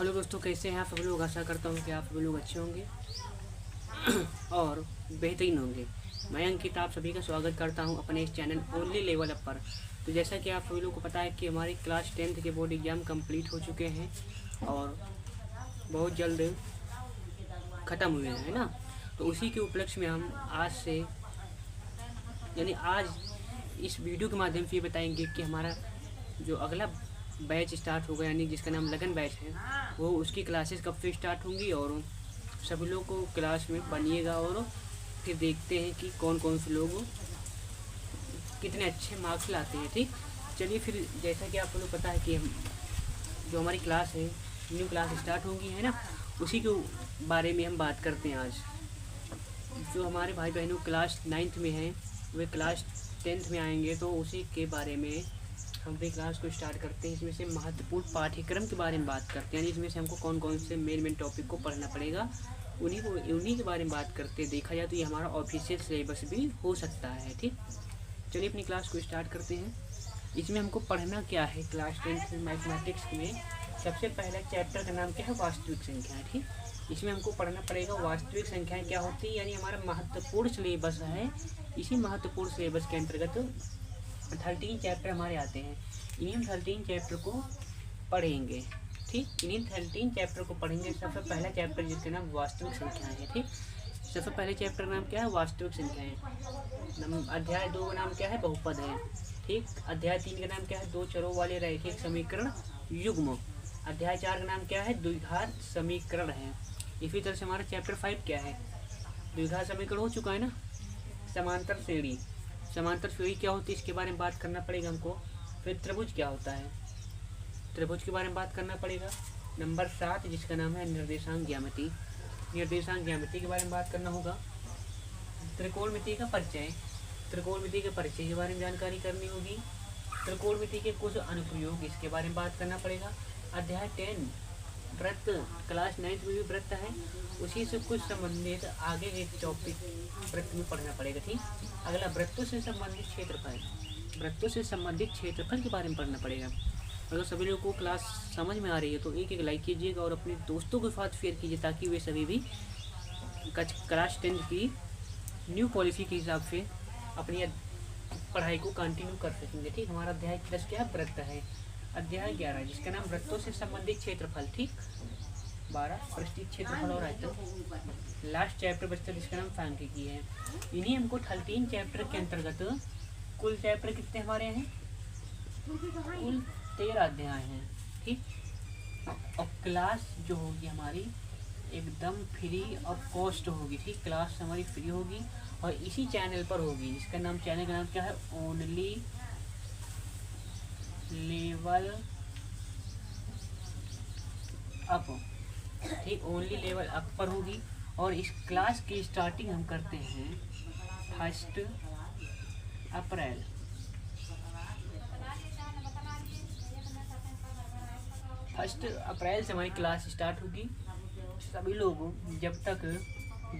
Hello दोस्तों, कैसे हैं आप सब लोग। आशा करता हूँ कि आप सभी लोग अच्छे होंगे और बेहतरीन होंगे। मैं अंकित आप सभी का स्वागत करता हूँ अपने इस चैनल ओनली लेवल अप पर। तो जैसा कि आप सभी लोगों को पता है कि हमारी क्लास 10th के बोर्ड एग्ज़ाम कंप्लीट हो चुके हैं और बहुत जल्द ख़त्म हुए हैं, है ना। तो उसी के उपलक्ष्य में हम आज से आज इस वीडियो के माध्यम से ये बताएंगे कि हमारा जो अगला बैच स्टार्ट होगा, यानी जिसका नाम लगन बैच है, वो उसकी क्लासेस कब से स्टार्ट होंगी और सभी लोग को क्लास में बनिएगा और फिर देखते हैं कि कौन कौन से लोग कितने अच्छे मार्क्स लाते हैं। ठीक, चलिए फिर जैसा कि आप लोग पता है कि जो हमारी क्लास है, न्यू क्लास स्टार्ट होंगी, है ना, उसी के बारे में हम बात करते हैं आज। जो हमारे भाई बहनों क्लास 9th में हैं वे क्लास 10th में आएंगे, तो उसी के बारे में हम भी क्लास को स्टार्ट करते हैं। इसमें से महत्वपूर्ण पाठ्यक्रम के बारे में बात करते हैं, यानी इसमें से हमको कौन कौन से मेन टॉपिक को पढ़ना पड़ेगा, उन्हीं के बारे में बात करते हैं। देखा जाए तो ये हमारा ऑफिशियल सिलेबस भी हो सकता है। ठीक, चलिए अपनी क्लास को स्टार्ट करते हैं। इसमें हमको पढ़ना क्या है क्लास 10th में मैथमेटिक्स में। सबसे पहला चैप्टर का नाम क्या है, वास्तविक संख्या। ठीक, इसमें हमको पढ़ना पड़ेगा वास्तविक संख्याएं क्या होती है, यानी हमारा महत्वपूर्ण सिलेबस है। इसी महत्वपूर्ण सिलेबस के अंतर्गत 13 चैप्टर हमारे आते हैं। इन्हीं 13 चैप्टर को पढ़ेंगे। ठीक, इन्हीं 13 चैप्टर को पढ़ेंगे। सबसे पहला चैप्टर जिसका नाम वास्तविक संख्याएं है। ठीक, सबसे पहले चैप्टर का नाम क्या है, वास्तविक संख्याएं। अध्याय 2 का नाम क्या है, बहुपद है। ठीक, अध्याय 3 का नाम क्या है, दो चरों वाले रैखिक समीकरण युग्म। अध्याय 4 का नाम क्या है, द्विघात समीकरण है। इसी तरह से हमारा चैप्टर 5 क्या है, द्विघात समीकरण हो चुका है ना। समांतर श्रेणी, समांतर श्रेणी क्या होती है इसके बारे में बात करना पड़ेगा हमको। फिर त्रिभुज क्या होता है, त्रिभुज के बारे में बात करना पड़ेगा। नंबर 7 जिसका नाम है निर्देशांक ज्यामिति, निर्देशांक ज्यामिति के बारे में बात करना होगा। त्रिकोणमिति का परिचय, त्रिकोणमिति के परिचय के बारे में जानकारी करनी होगी। त्रिकोणमिति के कुछ अनुप्रयोग, इसके बारे में बात करना पड़ेगा। अध्याय 10 वृत्त, क्लास 9th में भी वृत्त है, उसी से कुछ संबंधित आगे एक टॉपिक वृत्त में पढ़ना पड़ेगा। ठीक, अगला वृत्तों से संबंधित क्षेत्रफल, वृत्तों से संबंधित क्षेत्रफल के बारे में पढ़ना पड़ेगा। अगर सभी लोगों को क्लास समझ में आ रही है तो एक लाइक कीजिएगा और अपने दोस्तों के साथ शेयर कीजिए, ताकि वे सभी भी क्लास 10th की न्यू पॉलिसी के हिसाब से अपनी पढ़ाई को कंटिन्यू कर सकेंगे। ठीक, हमारा अध्याय 10 क्या है, वृत्त है। अध्याय 11 जिसका नाम वृत्तों से संबंधित क्षेत्रफल। ठीक, 12 पृष्ठीय क्षेत्रफल और आयतन। लास्ट चैप्टर बचता जिसका नाम सांख्यिकी है। इन्हीं हमको 13 चैप्टर के अंतर्गत कुल चैप्टर कितने हमारे हैं, कुल 13 अध्याय हैं। ठीक, और क्लास जो होगी हमारी एकदम फ्री ऑफ कॉस्ट होगी। ठीक, क्लास हमारी फ्री होगी और इसी चैनल पर होगी, जिसका नाम, चैनल का नाम क्या है, ओनली लेवल अप। ठीक, ओनली लेवल अप पर होगी। और इस क्लास की स्टार्टिंग हम करते हैं 1 अप्रैल। फर्स्ट अप्रैल से हमारी क्लास स्टार्ट होगी। सभी लोग जब तक,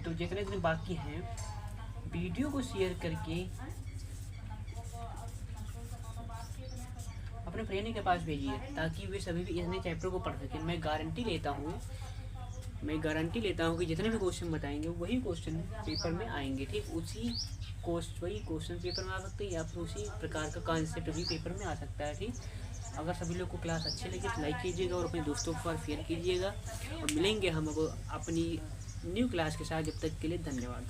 तो जितने दिन बाकी हैं, वीडियो को शेयर करके अपने फ्रेंड के पास भेजिए, ताकि वे सभी भी इतने चैप्टर को पढ़ सकें। मैं गारंटी लेता हूँ कि जितने भी क्वेश्चन बताएंगे वही क्वेश्चन पेपर में आएंगे। ठीक, वही क्वेश्चन पेपर में आ सकते हैं, या फिर उसी प्रकार का कॉन्सेप्ट भी पेपर में आ सकता है। ठीक, अगर सभी लोग को क्लास अच्छी लगे तो लाइक कीजिएगा और अपने दोस्तों के साथ शेयर कीजिएगा। और मिलेंगे हम अब अपनी न्यू क्लास के साथ। जब तक के लिए धन्यवाद।